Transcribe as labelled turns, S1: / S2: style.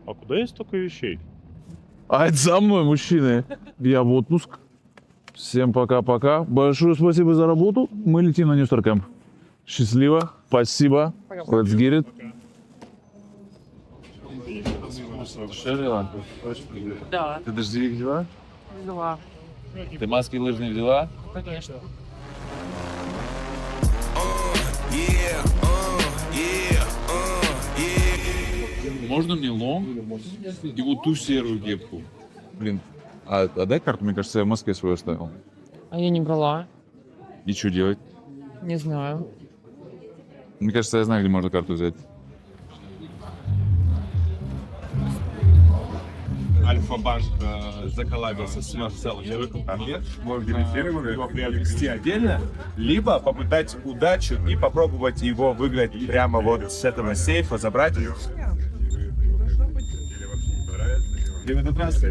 S1: А куда есть столько вещей?
S2: А это за мной, мужчины. Я в отпуск. Всем пока-пока. Большое спасибо за работу. Мы летим на Ньюстер-Кэмп. Счастливо. Спасибо. Let's get it.
S3: Да,
S2: Ты дождевик взяла?
S3: взяла.
S2: Ты маски лыжные взяла?
S3: Конечно.
S2: Можно мне лонг и вот ту серую кепку? Блин, а дай карту, мне кажется, я в Москве свою оставил.
S3: А я не брала.
S2: И что делать?
S3: Не знаю.
S2: Мне кажется, я знаю, где можно карту взять.
S4: Альфа-банк заколлабился с Марселом Конверт. Мы гарантируем его приобрести отдельно, либо попытать удачу и попробовать его выиграть прямо вот с этого сейфа, забрать. И в этот раз